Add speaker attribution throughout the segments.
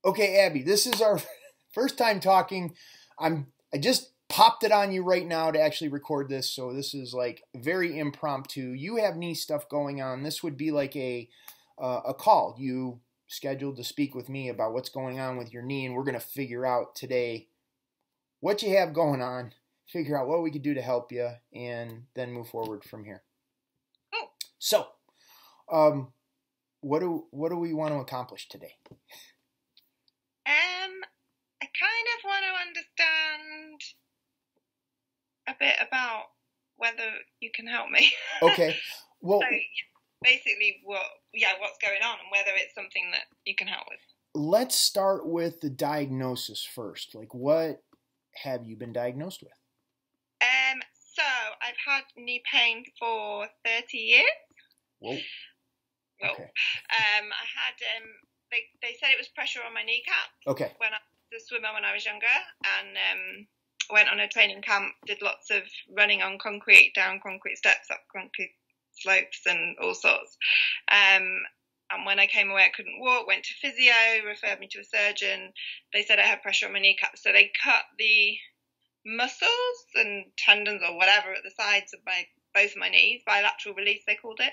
Speaker 1: Okay, Abby, this is our first time talking. I just popped it on you right now to actually record this, so this is like very impromptu. You have knee stuff going on. This would be like a call. You scheduled to speak with me about what's going on with your knee, and we're going to figure out today what you have going on, figure out what we could do to help you, and then move forward from here.
Speaker 2: Oh.
Speaker 1: So, what do we want to accomplish today?
Speaker 2: I kind of want to understand a bit about whether you can help me.
Speaker 1: Okay. Well,
Speaker 2: so basically what's going on and whether it's something that you can help with.
Speaker 1: Let's start with the diagnosis first. Like, what have you been diagnosed with?
Speaker 2: So I've had knee pain for 30 years.
Speaker 1: Whoa.
Speaker 2: Okay. I had they said it was pressure on my kneecap.
Speaker 1: Okay.
Speaker 2: When I was a swimmer when I was younger, and went on a training camp, did lots of running on concrete, down concrete steps, up concrete slopes, and all sorts. And when I came away, I couldn't walk. Went to physio, referred me to a surgeon. They said I had pressure on my kneecap, so they cut the muscles and tendons or whatever at the sides of both of my knees, bilateral release they called it.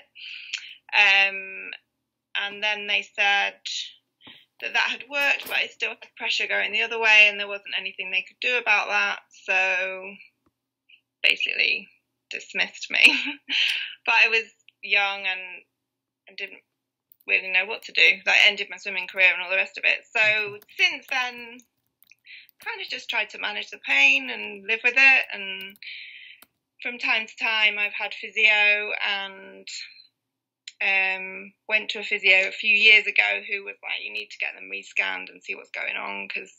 Speaker 2: And then they said that had worked, but I still had pressure going the other way, and there wasn't anything they could do about that. So basically dismissed me. But I was young and didn't really know what to do. Like, ended my swimming career and all the rest of it. So since then, kind of just tried to manage the pain and live with it. And from time to time, I've had physio, and went to a physio a few years ago who was like, you need to get them rescanned and see what's going on, because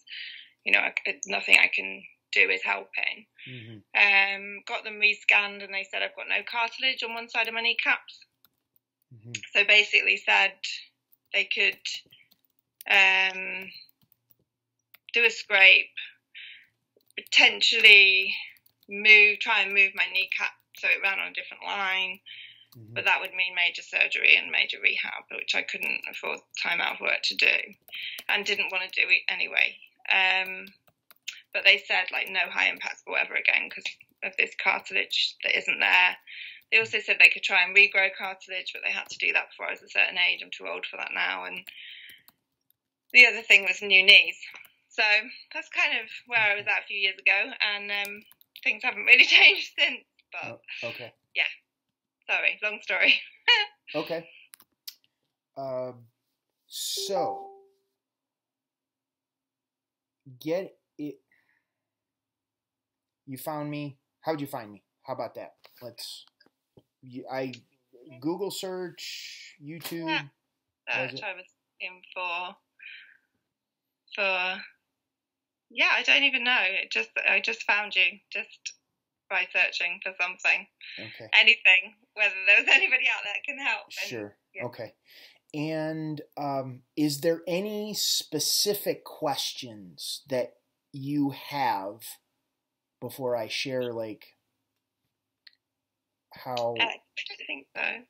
Speaker 2: nothing I can do is helping. Mm-hmm. Got them rescanned, and they said I've got no cartilage on one side of my kneecaps. Mm-hmm. So basically said they could do a scrape, potentially try and move my kneecap so it ran on a different line. Mm-hmm. But that would mean major surgery and major rehab, which I couldn't afford time out of work to do, and didn't want to do it anyway. But they said, like, no high impact sport ever again because of this cartilage that isn't there. They also said they could try and regrow cartilage, but they had to do that before I was a certain age. I'm too old for that now. And the other thing was new knees. So that's kind of where I was at a few years ago, and things haven't really changed since. But
Speaker 1: okay.
Speaker 2: Yeah. Sorry, long story.
Speaker 1: Okay. So, get it. You found me. How'd you find me? How about that? I Google search, YouTube.
Speaker 2: Yeah. I was in for. Yeah, I don't even know. I just found you. Just by searching for something.
Speaker 1: Okay.
Speaker 2: Anything, whether there's anybody out there that can help.
Speaker 1: Sure.
Speaker 2: Yeah.
Speaker 1: Okay. And is there any specific questions that you have before I share, like, how?
Speaker 2: I don't think so.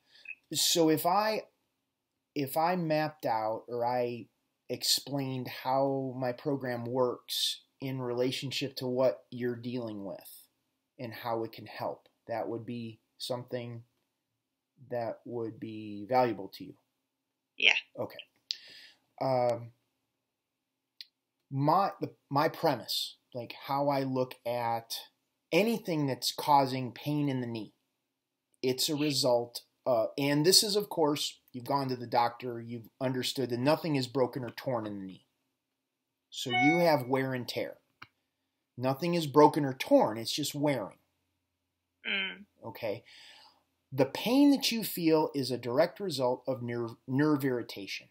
Speaker 1: So if I mapped out, or I explained how my program works in relationship to what you're dealing with and how it can help, that would be something that would be valuable to you.
Speaker 2: Yeah.
Speaker 1: Okay. My premise, like how I look at anything that's causing pain in the knee, it's a result and this is, of course, you've gone to the doctor, you've understood that nothing is broken or torn in the knee. So you have wear and tear. Nothing is broken or torn, it's just wearing. Okay? The pain that you feel is a direct result of nerve irritation.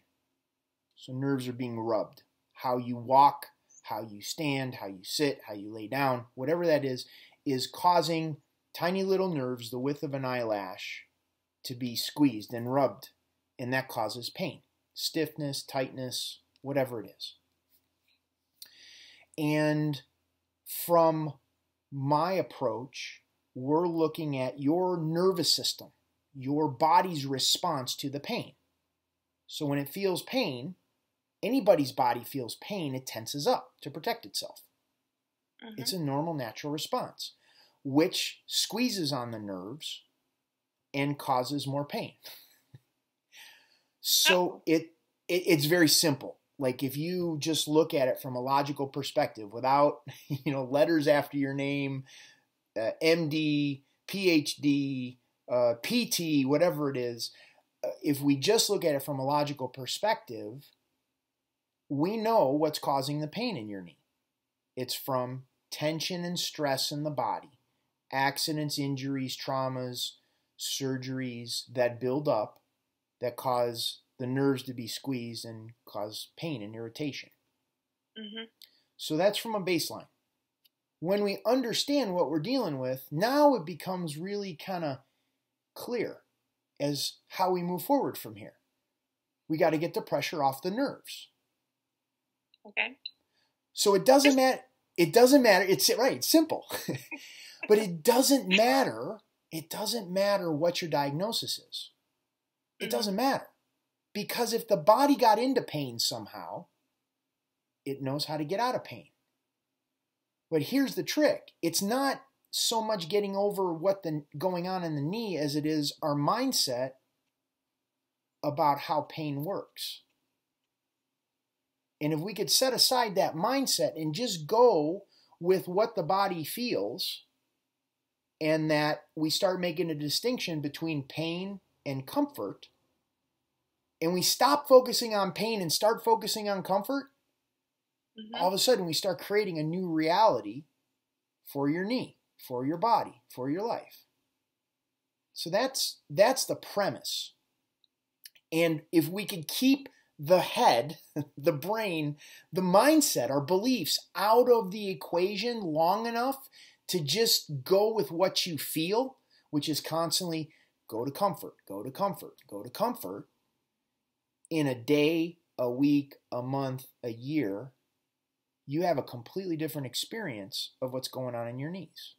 Speaker 1: So nerves are being rubbed. How you walk, how you stand, how you sit, how you lay down, whatever that is causing tiny little nerves the width of an eyelash to be squeezed and rubbed, and that causes pain, stiffness, tightness, whatever it is. And from my approach, we're looking at your nervous system, your body's response to the pain. So when it feels pain, anybody's body feels pain, it tenses up to protect itself. It's a normal, natural response, which squeezes on the nerves and causes more pain. So it's very simple. Like if you just look at it from a logical perspective without, letters after your name, MD, PhD, PT, whatever it is, if we just look at it from a logical perspective, we know what's causing the pain in your knee. It's from tension and stress in the body, accidents, injuries, traumas, surgeries that build up that cause the nerves to be squeezed and cause pain and irritation. So that's from a baseline. When we understand what we're dealing with, now it becomes really kind of clear as how we move forward from here. We got to get the pressure off the nerves.
Speaker 2: Okay.
Speaker 1: So it doesn't matter. It doesn't matter. It's right. It's simple, but it doesn't matter. It doesn't matter what your diagnosis is. It doesn't matter, because if the body got into pain somehow, it knows how to get out of pain. But here's the trick. It's not so much getting over what's going on in the knee as it is our mindset about how pain works. And if we could set aside that mindset and just go with what the body feels, and that we start making a distinction between pain and comfort, and we stop focusing on pain and start focusing on comfort, all of a sudden we start creating a new reality for your knee, for your body, for your life. So that's the premise. And if we could keep the head, the brain, the mindset, our beliefs out of the equation long enough to just go with what you feel, which is constantly go to comfort, go to comfort, go to comfort, in a day, a week, a month, a year, you have a completely different experience of what's going on in your knees.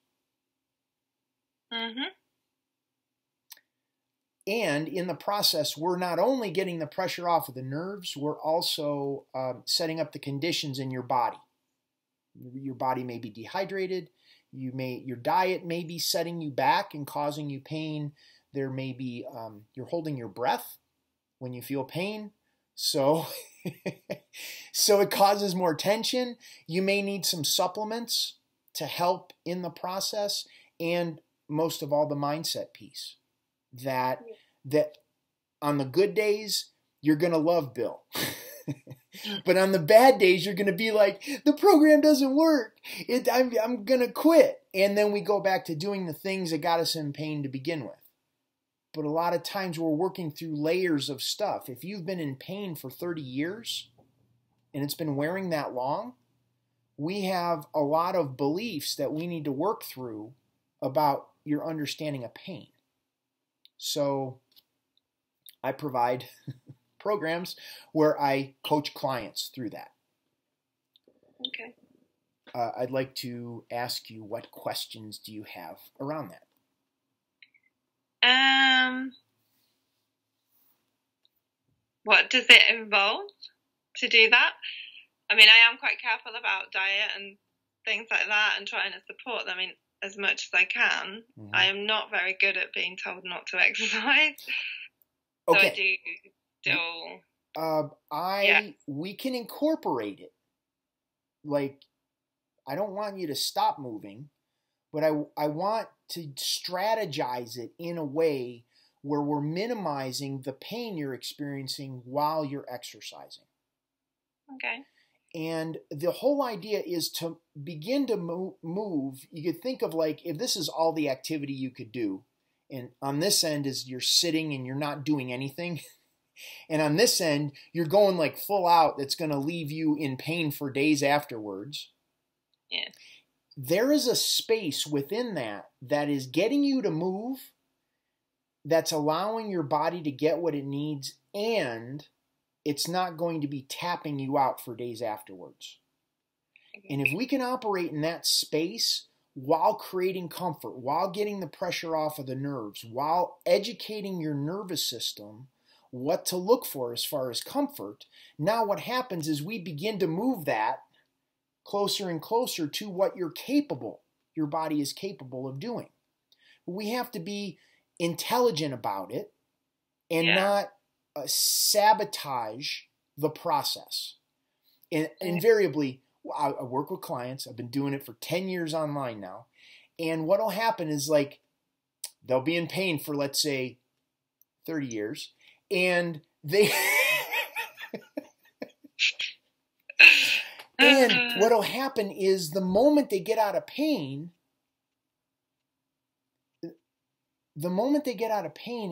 Speaker 1: And in the process, we're not only getting the pressure off of the nerves, we're also setting up the conditions in your body. Your body may be dehydrated. Your diet may be setting you back and causing you pain. There may be, you're holding your breath when you feel pain. So, so it causes more tension. You may need some supplements to help in the process. And most of all, the mindset piece. That on the good days, you're going to love Bill. But on the bad days, you're going to be like, the program doesn't work. I'm going to quit. And then we go back to doing the things that got us in pain to begin with. But a lot of times we're working through layers of stuff. If you've been in pain for 30 years and it's been wearing that long, we have a lot of beliefs that we need to work through about your understanding of pain. So I provide programs where I coach clients through that.
Speaker 2: Okay.
Speaker 1: I'd like to ask you, what questions do you have around that?
Speaker 2: What does it involve to do that? I mean, I am quite careful about diet and things like that and trying to support them as much as I can. I am not very good at being told not to exercise.
Speaker 1: Okay.
Speaker 2: So I do still...
Speaker 1: We can incorporate it. Like, I don't want you to stop moving, but I want to strategize it in a way where we're minimizing the pain you're experiencing while you're exercising.
Speaker 2: Okay.
Speaker 1: And the whole idea is to begin to move. You could think of like, if this is all the activity you could do, and on this end is you're sitting and you're not doing anything, and on this end, you're going like full out, that's going to leave you in pain for days afterwards.
Speaker 2: Yeah.
Speaker 1: There is a space within that is getting you to move, that's allowing your body to get what it needs, and it's not going to be tapping you out for days afterwards. And if we can operate in that space while creating comfort, while getting the pressure off of the nerves, while educating your nervous system what to look for as far as comfort. Now what happens is we begin to move that closer and closer to what your body is capable of doing. We have to be intelligent about it and not sabotage the process. And invariably, I work with clients. I've been doing it for 10 years online now. And what will happen is, like, they'll be in pain for, let's say, 30 years. And and what will happen is the moment they get out of pain,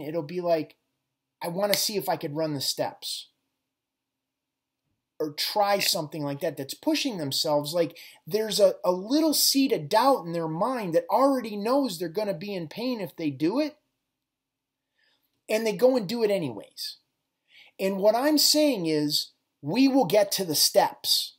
Speaker 1: it'll be like, I want to see if I could run the steps. Or try something like that that's pushing themselves. Like, there's a little seed of doubt in their mind that already knows they're going to be in pain if they do it. And they go and do it anyways. And what I'm saying is, we will get to the steps.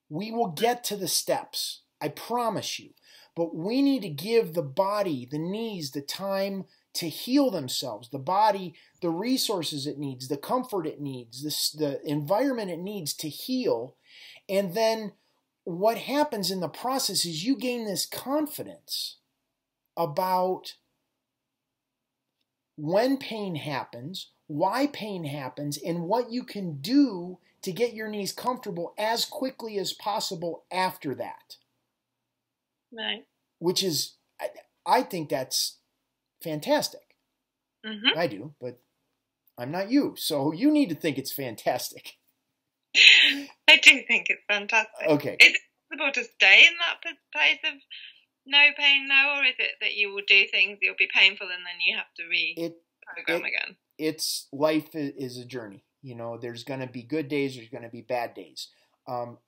Speaker 1: We will get to the steps. I promise you. But we need to give the body, the knees, the time to heal themselves, the body, the resources it needs, the comfort it needs, the environment it needs to heal. And then what happens in the process is you gain this confidence about when pain happens, why pain happens, and what you can do to get your knees comfortable as quickly as possible after that.
Speaker 2: Right.
Speaker 1: Which is, I think that's fantastic.
Speaker 2: Mm-hmm.
Speaker 1: I do, but I'm not you, so you need to think it's fantastic.
Speaker 2: I do think it's fantastic.
Speaker 1: Okay.
Speaker 2: Is it possible to stay in that place of no pain now, or is it that you will do things, you'll be painful, and then you have to reprogram again?
Speaker 1: It's life is a journey. You know, there's going to be good days, there's going to be bad days.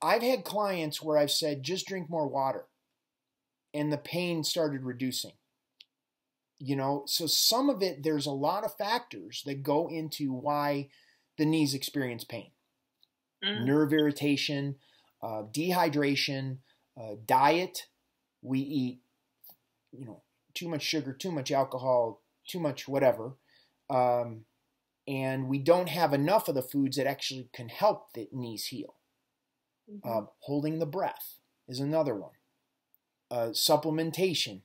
Speaker 1: I've had clients where I've said, just drink more water, and the pain started reducing. You know, so some of it, there's a lot of factors that go into why the knees experience pain. Mm-hmm. Nerve irritation, dehydration, diet. We eat, you know, too much sugar, too much alcohol, too much whatever. And we don't have enough of the foods that actually can help the knees heal. Mm-hmm. Holding the breath is another one. Supplementation.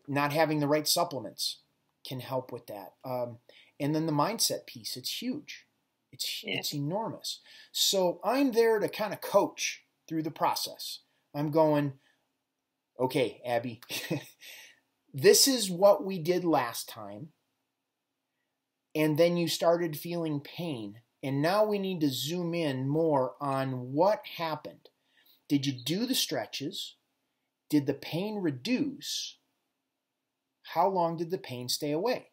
Speaker 1: Not having the right supplements can help with that. And then the mindset piece, it's huge. It's enormous. So I'm there to kind of coach through the process. I'm going, okay, Abby, this is what we did last time. And then you started feeling pain. And now we need to zoom in more on what happened. Did you do the stretches? Did the pain reduce? How long did the pain stay away?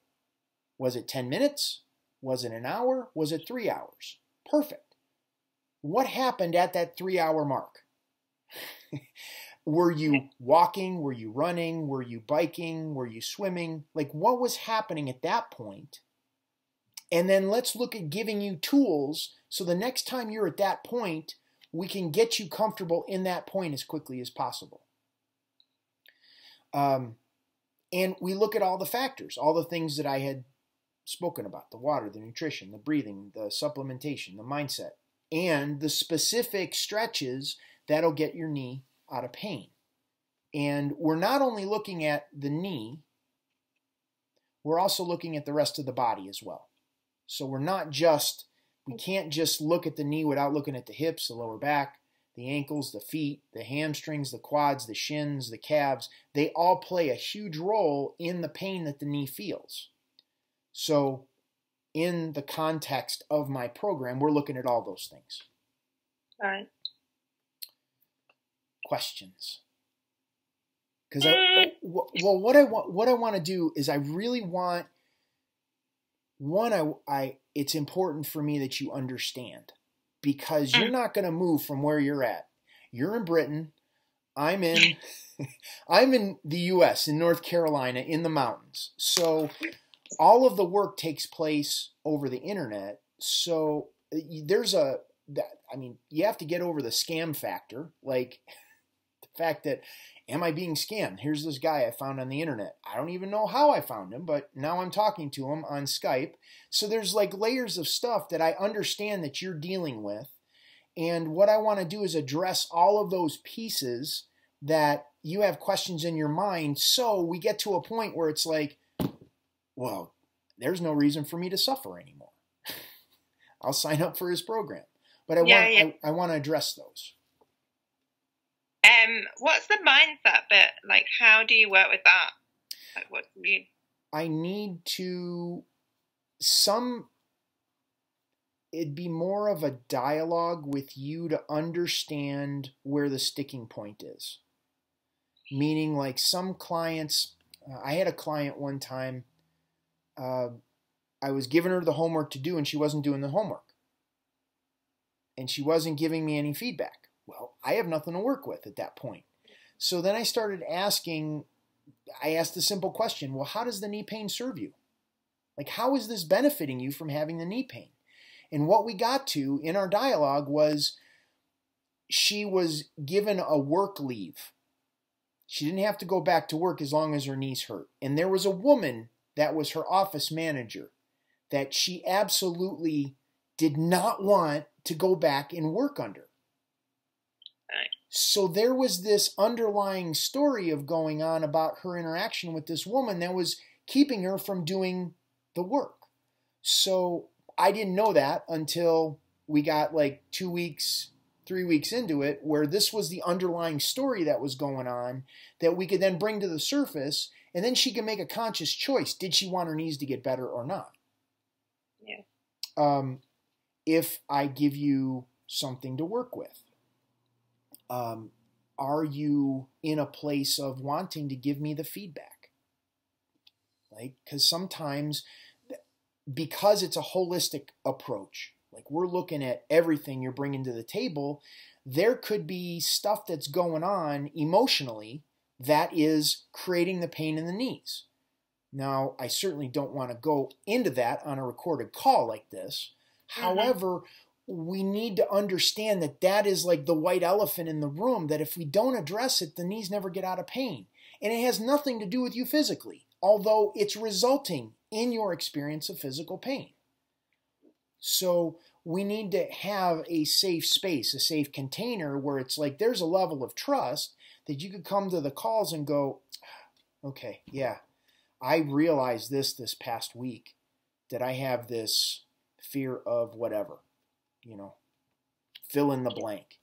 Speaker 1: Was it 10 minutes? Was it an hour? Was it 3 hours? Perfect. What happened at that 3-hour mark? Were you walking? Were you running? Were you biking? Were you swimming? Like, what was happening at that point? And then let's look at giving you tools so the next time you're at that point, we can get you comfortable in that point as quickly as possible. And we look at all the factors, all the things that I had spoken about, the water, the nutrition, the breathing, the supplementation, the mindset, and the specific stretches that'll get your knee out of pain. And we're not only looking at the knee, we're also looking at the rest of the body as well. So we can't just look at the knee without looking at the hips, the lower back, the ankles, the feet, the hamstrings, the quads, the shins, the calves. They all play a huge role in the pain that the knee feels. So in the context of my program, we're looking at all those things.
Speaker 2: All right.
Speaker 1: Questions? Because what I want to do is I really want it's important for me that you understand, because you're not going to move from where you're at. You're in Britain. I'm in the U.S., in North Carolina, in the mountains. So all of the work takes place over the internet. So you have to get over the scam factor. Like, fact that, am I being scammed? Here's this guy I found on the internet. I don't even know how I found him, but now I'm talking to him on Skype. So there's like layers of stuff that I understand that you're dealing with. And what I want to do is address all of those pieces that you have questions in your mind. So we get to a point where it's like, well, there's no reason for me to suffer anymore. I'll sign up for his program. But I want to address those.
Speaker 2: What's the mindset bit? Like, how do you work with that? Like, what you?
Speaker 1: I need to it'd be more of a dialogue with you to understand where the sticking point is. Meaning, like some clients, I had a client one time, I was giving her the homework to do and she wasn't doing the homework. And she wasn't giving me any feedback. Well, I have nothing to work with at that point. So then I started asking, I asked the simple question, well, how does the knee pain serve you? Like, how is this benefiting you from having the knee pain? And what we got to in our dialogue was she was given a work leave. She didn't have to go back to work as long as her knees hurt. And there was a woman that was her office manager that she absolutely did not want to go back and work under. So there was this underlying story of going on about her interaction with this woman that was keeping her from doing the work. So I didn't know that until we got like 2 weeks, 3 weeks into it, where this was the underlying story that was going on that we could then bring to the surface, and then she can make a conscious choice. Did she want her knees to get better or not?
Speaker 2: Yeah.
Speaker 1: If I give you something to work with, are you in a place of wanting to give me the feedback? Like, because sometimes, because it's a holistic approach, like we're looking at everything you're bringing to the table, there could be stuff that's going on emotionally that is creating the pain in the knees. Now, I certainly don't want to go into that on a recorded call like this. However, we need to understand that that is like the white elephant in the room, that if we don't address it, the knees never get out of pain. And it has nothing to do with you physically, although it's resulting in your experience of physical pain. So we need to have a safe space, a safe container where it's like there's a level of trust that you could come to the calls and go, okay, yeah, I realized this past week, that I have this fear of whatever, fill in the blank.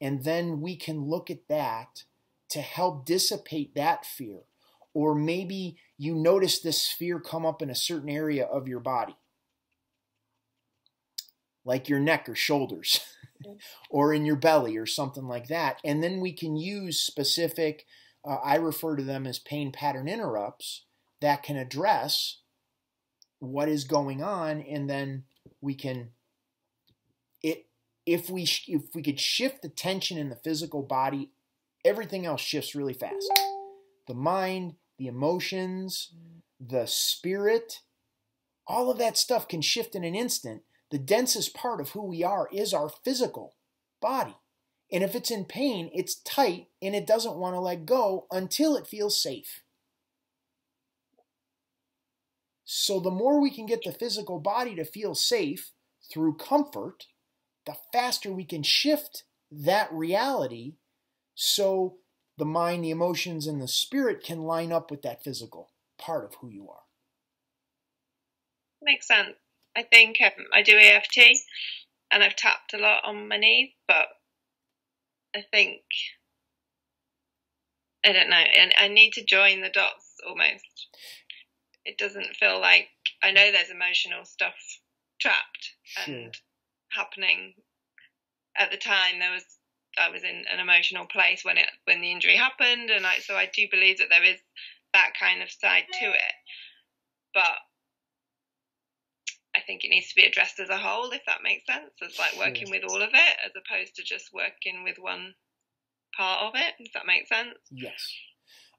Speaker 1: And then we can look at that to help dissipate that fear. Or maybe you notice this fear come up in a certain area of your body, like your neck or shoulders, or in your belly or something like that. And then we can use specific, I refer to them as pain pattern interrupts, that can address what is going on. And then we can, if we could shift the tension in the physical body, everything else shifts really fast. The mind, the emotions, the spirit, all of that stuff can shift in an instant. The densest part of who we are is our physical body. And if it's in pain, it's tight and it doesn't want to let go until it feels safe. So the more we can get the physical body to feel safe through comfort, the faster we can shift that reality so the mind, the emotions, and the spirit can line up with that physical part of who you are.
Speaker 2: Makes sense. I think I do EFT and I've tapped a lot on my knees, but I think, I don't know, and I need to join the dots almost. It doesn't feel like, I know there's emotional stuff trapped and happening. At the time, I was in an emotional place when the injury happened, and so I do believe that there is that kind of side to it. But I think it needs to be addressed as a whole, if that makes sense. It's like working with all of it as opposed to just working with one part of it. Does that make sense?
Speaker 1: Yes.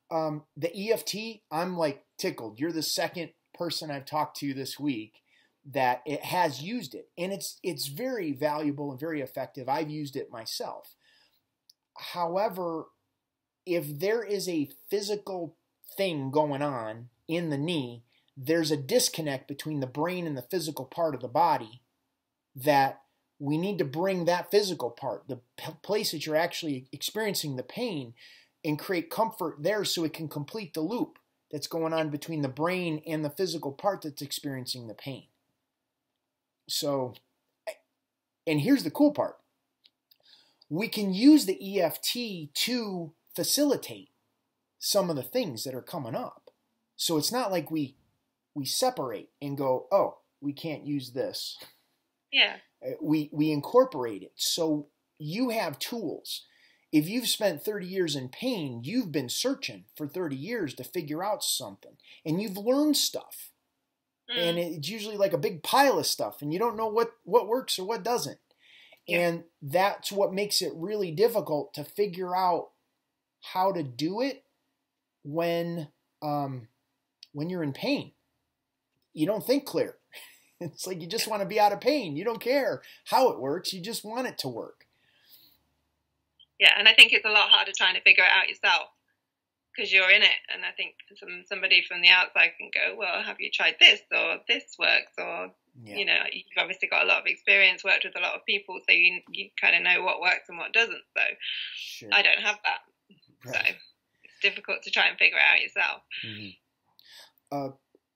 Speaker 1: The EFT, I'm like tickled. You're the second person I've talked to this week that it has used it. And it's very valuable and very effective. I've used it myself. However, if there is a physical thing going on in the knee, there's a disconnect between the brain and the physical part of the body that we need to bring that physical part, the place that you're actually experiencing the pain, and create comfort there so it can complete the loop that's going on between the brain and the physical part that's experiencing the pain. So, and here's the cool part. We can use the EFT to facilitate some of the things that are coming up. So it's not like we separate and go, oh, we can't use this.
Speaker 2: Yeah.
Speaker 1: We incorporate it. So you have tools. If you've spent 30 years in pain, you've been searching for 30 years to figure out something. And you've learned stuff. And it's usually like a big pile of stuff. And you don't know what works or what doesn't. Yeah. And that's what makes it really difficult to figure out how to do it when you're in pain. You don't think clear. It's like you just want to be out of pain. You don't care how it works. You just want it to work.
Speaker 2: Yeah, and I think it's a lot harder trying to figure it out yourself because you're in it. And I think somebody from the outside can go, well, have you tried this? Or this works? Or, you know, you've obviously got a lot of experience, worked with a lot of people, so you kind of know what works and what doesn't. So sure. I don't have that. Right. So it's difficult to try and figure it out yourself.
Speaker 1: Mm-hmm.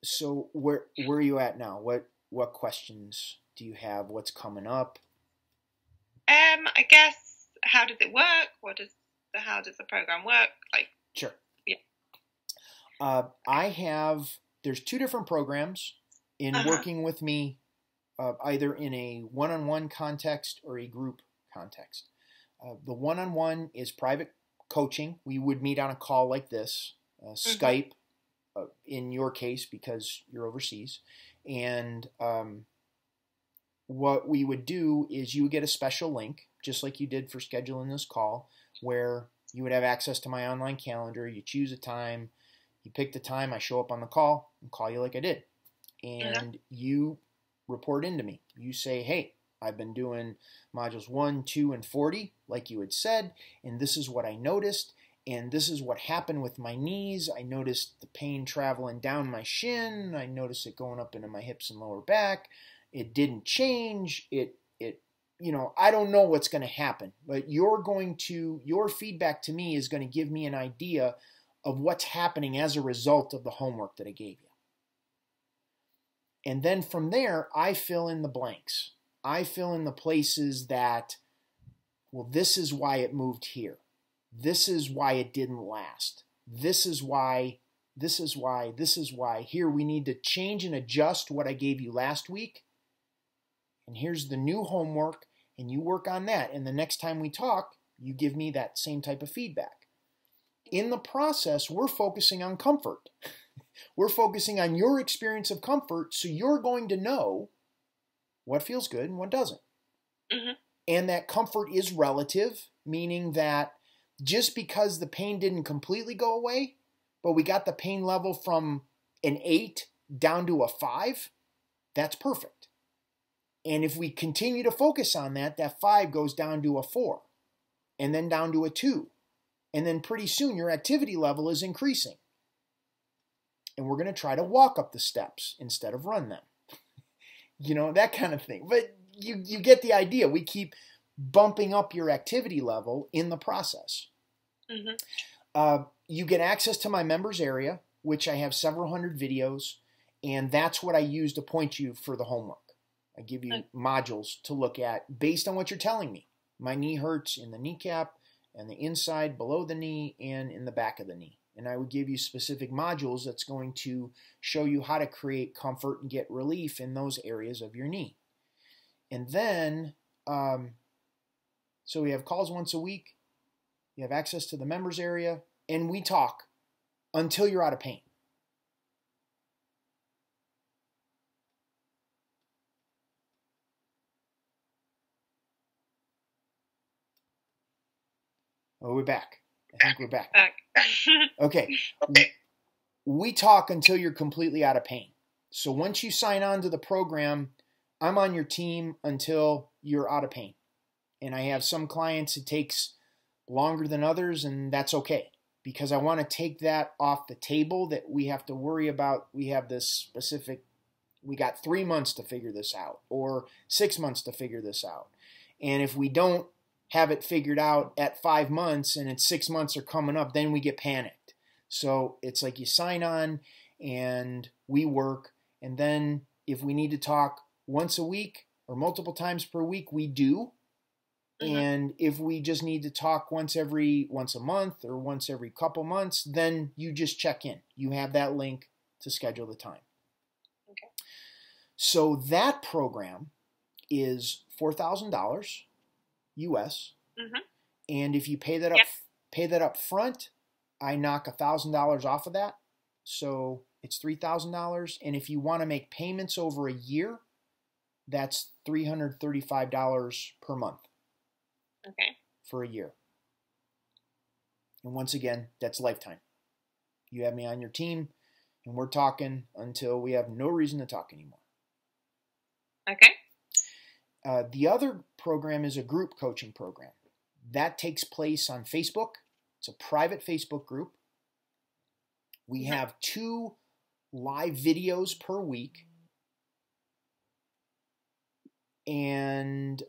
Speaker 1: So where are you at now? What questions do you have? What's coming up?
Speaker 2: I guess, how does it work? How does the program work? Like,
Speaker 1: sure.
Speaker 2: Yeah.
Speaker 1: There's two different programs in working with me, either in a one-on-one context or a group context. The one-on-one is private coaching. We would meet on a call like this, Skype, in your case because you're overseas. And what we would do is you would get a special link, just like you did for scheduling this call, where you would have access to my online calendar. You choose a time, you pick the time, I show up on the call and call you like I did. And you report into me. You say, hey, I've been doing modules 1, 2, and 40, like you had said, and this is what I noticed. And this is what happened with my knees. I noticed the pain traveling down my shin. I noticed it going up into my hips and lower back. It didn't change. I don't know what's going to happen, but your feedback to me is going to give me an idea of what's happening as a result of the homework that I gave you. And then from there, I fill in the blanks. I fill in the places that, well, this is why it moved here. This is why it didn't last. This is why. Here we need to change and adjust what I gave you last week. And here's the new homework, and you work on that. And the next time we talk, you give me that same type of feedback. In the process, we're focusing on comfort. We're focusing on your experience of comfort, so you're going to know what feels good and what doesn't. Mm-hmm. And that comfort is relative, meaning that just because the pain didn't completely go away, but we got the pain level from an 8 down to a 5, that's perfect. And if we continue to focus on that, that 5 goes down to a 4, and then down to a 2. And then pretty soon your activity level is increasing. And we're going to try to walk up the steps instead of run them. That kind of thing. But you get the idea. We keep bumping up your activity level in the process. Mm-hmm. You get access to my members area, which I have several hundred videos, and that's what I use to point you for the homework. I give you modules to look at based on what you're telling me. My knee hurts in the kneecap and the inside below the knee and in the back of the knee. And I would give you specific modules that's going to show you how to create comfort and get relief in those areas of your knee. And then, so we have calls once a week. You have access to the members area, and we talk until you're out of pain. Oh, we're back. I think we're back. Okay. We talk until you're completely out of pain. So once you sign on to the program, I'm on your team until you're out of pain. And I have some clients it takes longer than others, and that's okay. because I want to take that off the table, that we have to worry about, we have this specific, we got 3 months to figure this out or 6 months to figure this out. And if we don't have it figured out at 5 months and it's 6 months are coming up, then we get panicked. So it's like you sign on and we work, and then if we need to talk once a week or multiple times per week, we do. And if we just need to talk once a month or once every couple months, then you just check in. You have that link to schedule the time.
Speaker 2: Okay.
Speaker 1: So that program is $4,000 US. And if you pay that up front, I knock $1,000 off of that. So it's $3,000. And if you want to make payments over a year, that's $335 per month.
Speaker 2: Okay.
Speaker 1: For a year. And once again, that's lifetime. You have me on your team, and we're talking until we have no reason to talk anymore.
Speaker 2: Okay.
Speaker 1: The other program is a group coaching program. That takes place on Facebook. It's a private Facebook group. We have 2 live videos per week. And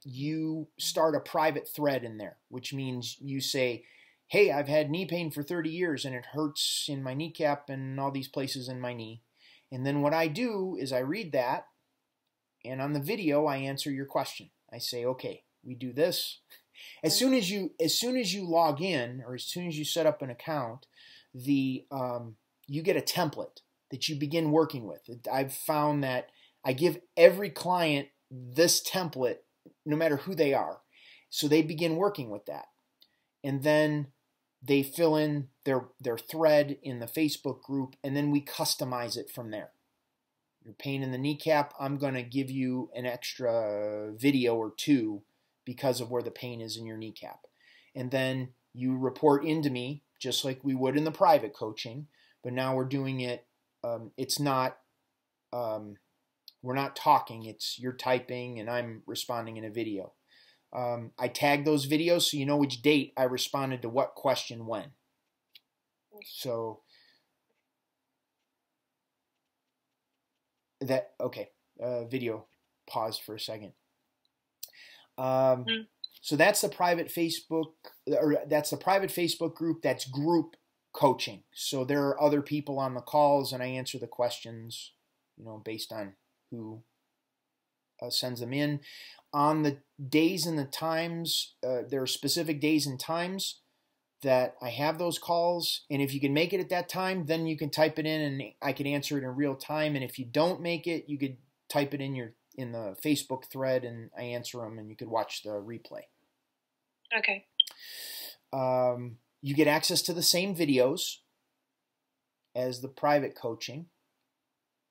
Speaker 1: you start a private thread in there, which means you say, hey, I've had knee pain for 30 years and it hurts in my kneecap and all these places in my knee. And then what I do is I read that, and on the video I answer your question. I say, okay, we do this. As soon as you log in, or as soon as you set up an account, you get a template that you begin working with. I've found that I give every client this template, no matter who they are. So they begin working with that. And then they fill in their thread in the Facebook group, and then we customize it from there. Your pain in the kneecap, I'm going to give you an extra video or 2 because of where the pain is in your kneecap. And then you report into me, just like we would in the private coaching, but now we're doing it, it's not... we're not talking, it's you're typing and I'm responding in a video. I tag those videos so you know which date I responded to what question when. So that, okay, video paused for a second. So that's the private Facebook, or that's the private Facebook group, that's group coaching. So there are other people on the calls and I answer the questions, based on who sends them in. On the days and the times, there are specific days and times that I have those calls, and if you can make it at that time, then you can type it in and I can answer it in real time. And if you don't make it, you could type it in the Facebook thread and I answer them, and you could watch the replay.
Speaker 2: Okay.
Speaker 1: You get access to the same videos as the private coaching,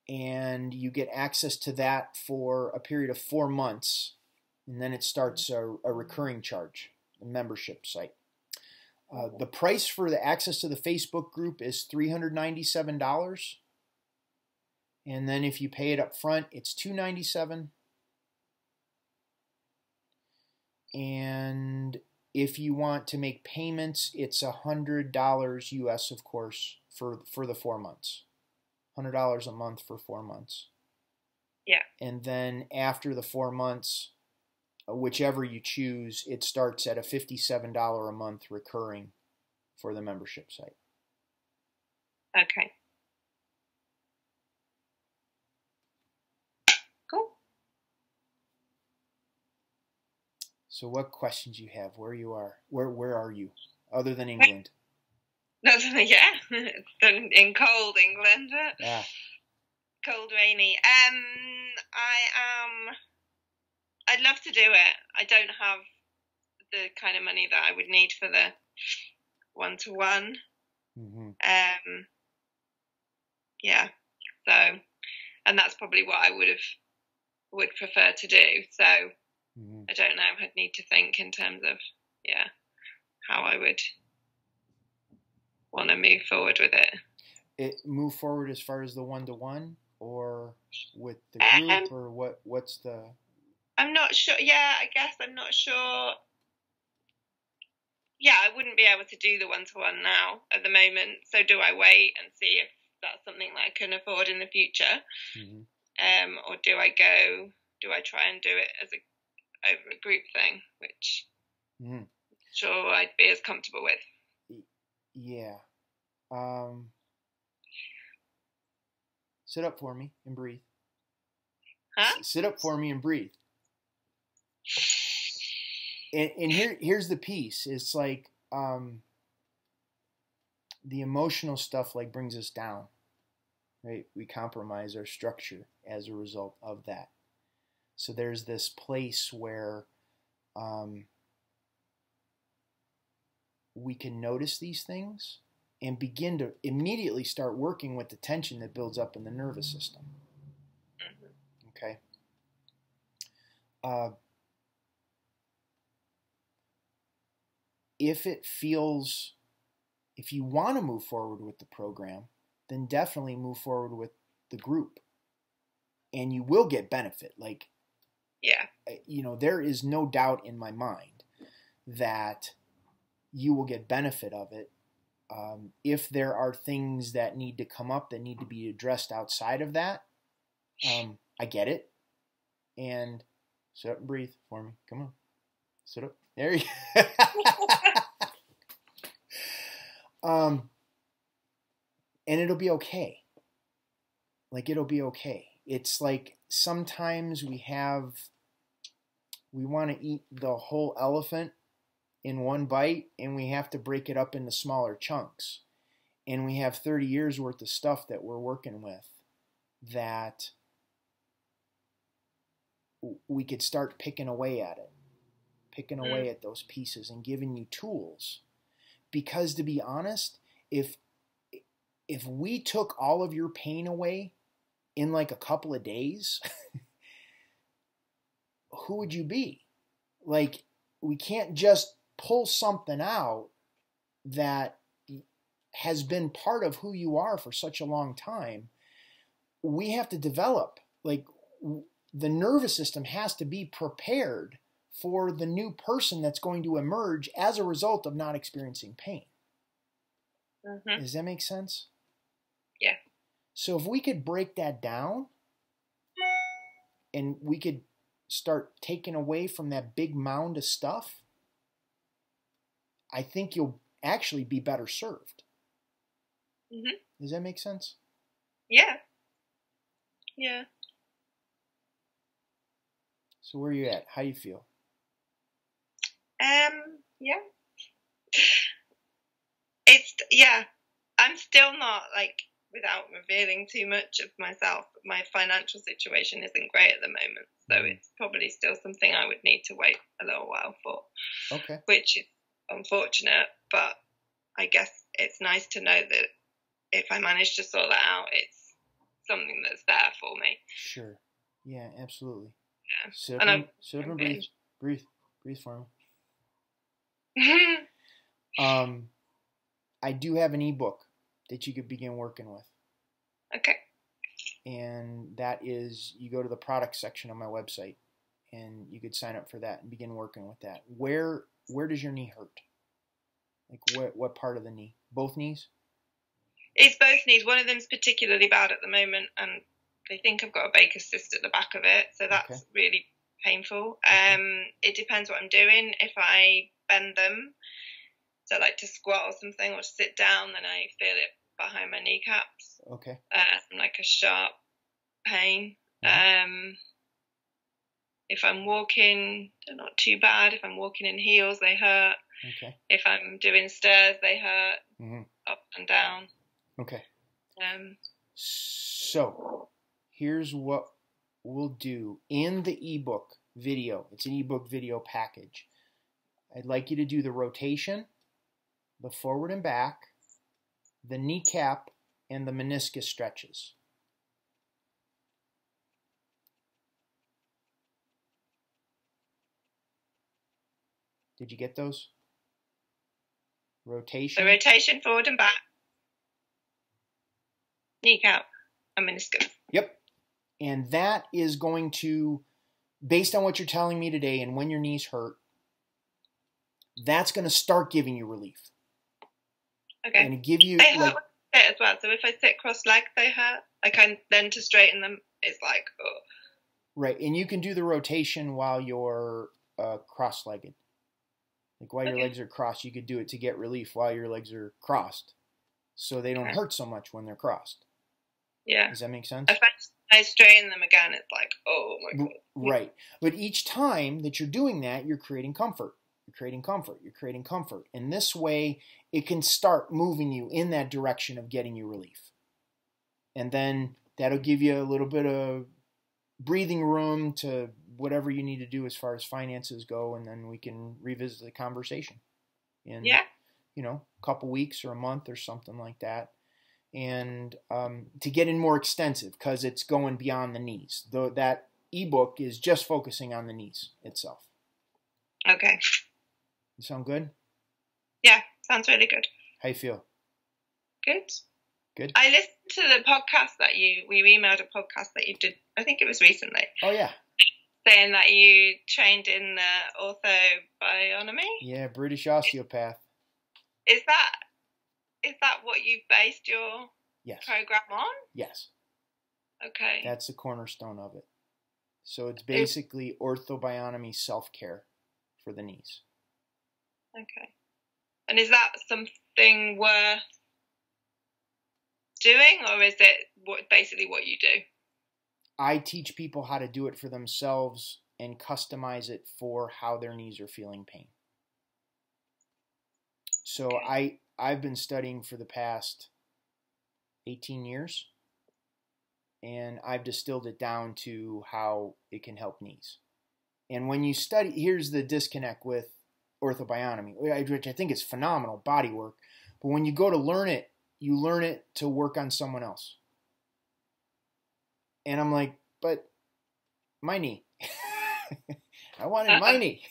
Speaker 1: and you get access to that for a period of 4 months, and then it starts a recurring charge, a membership site. The price for the access to the Facebook group is $397, and then if you pay it up front, it's $297. And if you want to make payments, it's $100 US, of course, for the 4 months. $100 a month for 4 months.
Speaker 2: Yeah.
Speaker 1: And then after the 4 months, whichever you choose, it starts at a $57 a month recurring for the membership site.
Speaker 2: Okay. Cool.
Speaker 1: So what questions you have? Where you are? Where are you? Other than England?
Speaker 2: Yeah, it's in cold England.
Speaker 1: Yeah.
Speaker 2: Cold, rainy. I'd love to do it. I don't have the kind of money that I would need for the one-to-one. Yeah. So, and that's probably what I would prefer to do. So, I don't know. I'd need to think in terms of how I would want to move forward with it.
Speaker 1: Move forward as far as the one-to-one, or with the group, or what's the...
Speaker 2: I'm not sure. Yeah, I guess I'm not sure. yeah, I wouldn't be able to do the one-to-one now at the moment. So do I wait and see if that's something that I can afford in the future? Mm-hmm. Or do I try and do it as over a group thing, which I'm sure I'd be as comfortable with.
Speaker 1: Yeah. Sit up for me and breathe.
Speaker 2: Huh?
Speaker 1: Sit up for me and breathe. And here's the piece. It's like the emotional stuff like brings us down, right? We compromise our structure as a result of that. So there's this place where we can notice these things and begin to immediately start working with the tension that builds up in the nervous system. Okay? If you want to move forward with the program, then definitely move forward with the group. And you will get benefit. Like,
Speaker 2: yeah,
Speaker 1: there is no doubt in my mind that you will get benefit of it. If there are things that need to come up that need to be addressed outside of that, I get it. And sit up and breathe for me. Come on. Sit up. There you go. And it'll be okay. Like, it'll be okay. It's like sometimes we want to eat the whole elephant in one bite, and we have to break it up into smaller chunks. And we have 30 years worth of stuff that we're working with that we could start picking away at it, picking away at those pieces and giving you tools. Because to be honest, if we took all of your pain away in like a couple of days, who would you be? Like, we can't just pull something out that has been part of who you are for such a long time. We have to develop, like, the nervous system has to be prepared for the new person that's going to emerge as a result of not experiencing pain. Mm-hmm. Does that make sense?
Speaker 2: Yeah.
Speaker 1: So if we could break that down and we could start taking away from that big mound of stuff, I think you'll actually be better served. Mm-hmm. Does that make sense?
Speaker 2: Yeah. Yeah.
Speaker 1: So where are you at? How do you feel?
Speaker 2: Yeah. I'm still not, like, without revealing too much of myself, my financial situation isn't great at the moment. So it's probably still something I would need to wait a little while for.
Speaker 1: Okay.
Speaker 2: Which is unfortunate, but I guess it's nice to know that if I manage to sort that out, it's something that's there for me.
Speaker 1: Sure. Yeah, absolutely.
Speaker 2: Yeah.
Speaker 1: Sit up and breathe. Breathe for me. I do have an ebook that you could begin working with.
Speaker 2: Okay.
Speaker 1: And that is, you go to the product section on my website and you could sign up for that and begin working with that. Where does your knee hurt? Like what part of the knee? Both knees?
Speaker 2: It's both knees. One of them's particularly bad at the moment, and they think I've got a Baker's cyst at the back of it, so that's really painful. It depends what I'm doing. If I bend them, so like to squat or something, or to sit down, then I feel it behind my kneecaps.
Speaker 1: Okay.
Speaker 2: Like a sharp pain.
Speaker 1: Mm-hmm.
Speaker 2: If I'm walking, they're not too bad. If I'm walking in heels, they hurt.
Speaker 1: Okay.
Speaker 2: If I'm doing stairs, they hurt.
Speaker 1: Mm-hmm.
Speaker 2: Up and down.
Speaker 1: Okay. So here's what we'll do in the ebook video. It's an ebook video package. I'd like you to do the rotation, the forward and back, the kneecap, and the meniscus stretches. Did you get those? Rotation.
Speaker 2: The rotation, forward and back, kneecap, and meniscus.
Speaker 1: Yep. And that is going to, based on what you're telling me today and when your knees hurt, that's going to start giving you relief.
Speaker 2: Okay.
Speaker 1: And give you
Speaker 2: they hurt as well. So if I sit cross-legged, they hurt. Then to straighten them, it's like, oh.
Speaker 1: Right, and you can do the rotation while you're cross-legged. Like while your legs are crossed, you could do it to get relief while your legs are crossed, so they don't hurt so much when they're crossed.
Speaker 2: Yeah.
Speaker 1: Does that make sense?
Speaker 2: If I straighten them again, it's like, oh my God.
Speaker 1: Right, but each time that you're doing that, you're creating comfort. You're creating comfort. You're creating comfort. And this way, it can start moving you in that direction of getting you relief. And then that'll give you a little bit of breathing room to whatever you need to do as far as finances go, and then we can revisit the conversation in, a couple weeks or a month or something like that. And to get in more extensive, because it's going beyond the knees. That ebook is just focusing on the knees itself.
Speaker 2: Okay.
Speaker 1: Sound good?
Speaker 2: Yeah, sounds really good.
Speaker 1: How you feel?
Speaker 2: Good.
Speaker 1: Good.
Speaker 2: I listened to the podcast we emailed a podcast that you did, I think it was recently.
Speaker 1: Oh, yeah.
Speaker 2: Saying that you trained in the orthobionomy.
Speaker 1: Yeah, British osteopath.
Speaker 2: Is that what you based your program on?
Speaker 1: Yes.
Speaker 2: Okay.
Speaker 1: That's the cornerstone of it. So it's basically orthobionomy self-care for the knees.
Speaker 2: Okay. And is that something worth doing, or is it basically what you do?
Speaker 1: I teach people how to do it for themselves and customize it for how their knees are feeling pain. So I've been studying for the past 18 years, and I've distilled it down to how it can help knees. And when you study, here's the disconnect with orthobionomy, which I think is phenomenal body work, but when you go to learn it, you learn it to work on someone else. And I'm like, but my knee. I wanted my knee.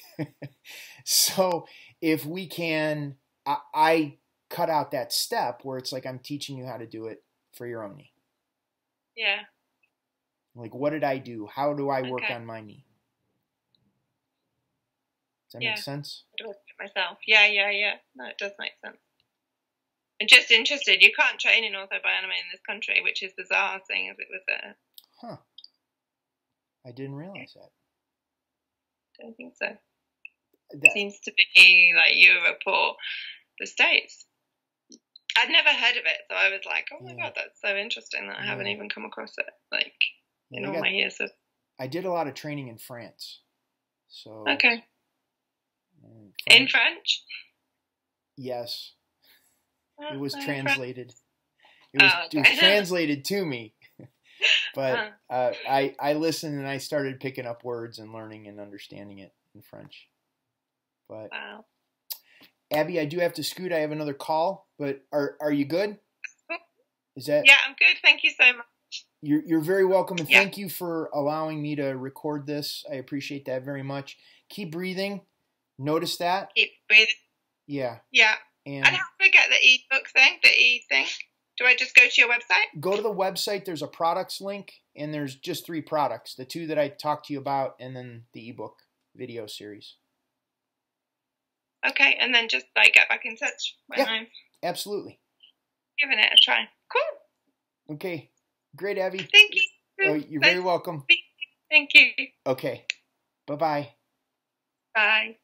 Speaker 1: So if we can, I cut out that step where it's like I'm teaching you how to do it for your own knee.
Speaker 2: Yeah.
Speaker 1: Like, what did I do? How do I work on my knee? Does that make sense?
Speaker 2: I do it myself. Yeah. No, it does make sense. I'm just interested. You can't train in orthobionomy in this country, which is bizarre, seeing as it was there.
Speaker 1: Huh. I didn't realize that.
Speaker 2: Don't think so. That seems to be like Europe or the States. I'd never heard of it, so I was like, oh my God, that's so interesting that I haven't even come across it, like, in all my years of...
Speaker 1: I did a lot of training in France. So.
Speaker 2: Okay. In French?
Speaker 1: Yes. It was translated. It was translated to me. But I listened and I started picking up words and learning and understanding it in French. But Abby, I do have to scoot. I have another call, but are you good? Is that?
Speaker 2: Yeah, I'm good. Thank you so much.
Speaker 1: You're very welcome, and thank you for allowing me to record this. I appreciate that very much. Keep breathing. Notice that.
Speaker 2: Keep breathing.
Speaker 1: Yeah.
Speaker 2: Yeah. And how do I get the ebook thing? The e-thing? Do I just go to your website?
Speaker 1: Go to the website. There's a products link, and there's just 3 products. The 2 that I talked to you about, and then the ebook video series.
Speaker 2: Okay, and then just get back in touch when I'm
Speaker 1: absolutely
Speaker 2: giving it a try. Cool.
Speaker 1: Okay. Great, Abby.
Speaker 2: Thank you.
Speaker 1: Oh, you're very welcome.
Speaker 2: Thank you.
Speaker 1: Okay. Bye-bye.
Speaker 2: Bye.